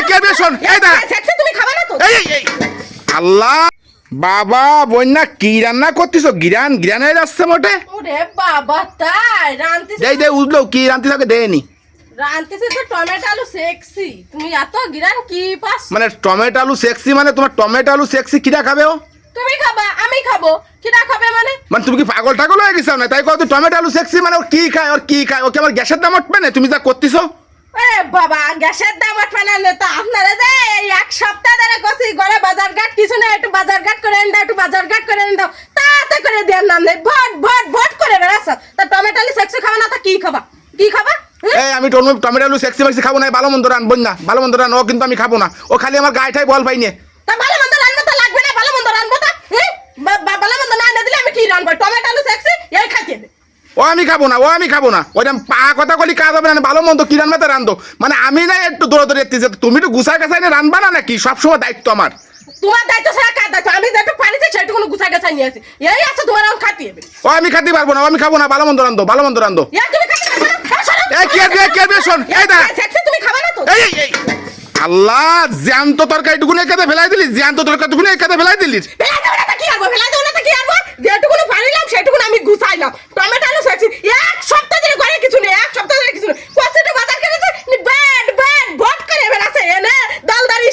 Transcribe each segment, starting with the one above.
কে শোন এই দা সেক্সি তুমি খাবে না তো? এই আল্লাহ বাবা বন্যা কি রান্না করতেছো গিরানে যাচ্ছে মোটে ওরে বাবা তাই রান্তিস দে উঠলো কি রান্তি থাকে দেয়নি রান্তিসে তো টমেটো আলু সেক্সি তুমি এত গিরান কি পাস মানে টমেটো আলু সেক্সি মানে তোমার টমেটো আলু সেক্সি কিরা খাবে ও তুমি খাবা আমি খাবো কিরা খাবে মানে মানে তুমি কি পাগল টাগল হয়ে গেছো না তাই কত টমেটো আলু সেক্সি মানে ওর কি খায় ওকে আমার গ্যাসের দাম উঠবে না তুমি যা করতেছো আরে বাবা গ্যাসের দাম উঠবে না তো আপনারা যে এই এক সপ্তাহ ধরে কষি ঘরে বাজার ঘাট কিছু না একটু বাজার ঘাট করে এনে দাও একটু বাজার ঘাট করে এনে দাও তাতে করে দেওয়ার নাম নেই ভট করে বেড়াচ্ছ তা টমেটো আলু সেক্সি খাবে না তা কি খাবা এই আমি টমেটো আলু সেক্সি মেক্সি খাবো না ভালো মন্দ রান না ভালো মন্দ রান ও কিন্তু আমি খাবো না ও খালি আমার গায়েটাই বল পাই নিয়ে তা ভালো মন্দ রান্না তো লাগবে না ভালো মন্দ রান্না তা ভালো মন্দ না এনে দিলে আমি কি রান্না টমেটো আলু সেক্সি এই খাইতে হবে ও আমি খাবো না ওইটা পা কথা বলি কাজ হবে না ভালো মন্দ কি রান্নাতে রান্ধো মানে আমি না একটু দৌড়ে এসেছি তুমি একটু গুছাই গাছাই নিয়ে রানবা না নাকি সবসময় দায়িত্ব আমার তোমার দায়িত্ব ছাড়া কার দায়িত্ব আমি যেটু পারিছি সেটুকু গুছাই গাছাই নিয়ে আসি এই আছে তোমার এখন খাইতে হবে ও আমি খাতে পারবো না আমি খাবো না ভালো মন্দ রান্ধো এই তুমি খাইতে পারবে না এই কে শোন এই দা সেক্সি তুমি খাবে না তো এই আল্লাহ জ্যান্ত তরকারিটুকু একাতে ফেলাই দিলি জ্যান্ত তরকারিটুকু একাতে ফেলাই দিলি ফেলাই দেব না তা কি করব যেটুকু পারিলাম সেটুকু আমি গুছাইলাম টমেটো আলু সেক্সি এক সপ্তাহ ধরে ঘরে কিছু নেই কতটা বাজার করেছে ব্যাড ভট করে বেড়াছে এনে দালদারি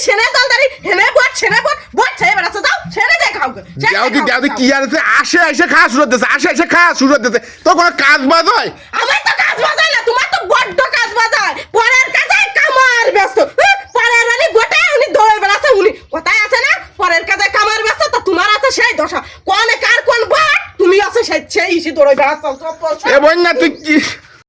হেনে বট ছেড়ে বেড়াছে যাও ছেড়ে যাই খাও যাও কি আর আসে খাওয়া শুরু হতেছে তো কোনো কাজ বাজ হয় আমার তো কাজ বাজায় না তোমার তো বড্ড কাজ বাজায় পরের কাজে কামার ব্যস্ত পরের রানী গোটা উনি দৌড়ে বেড়াচ্ছে উনি কোথায় আছে না পরের কাজে কামার ব্যস্ত তো তোমার আছে সেই দশা কোন কার কোন বট তুমি আছে সেই দৌড়ে বেড়াচ্ছ এ বন্যা তুই কি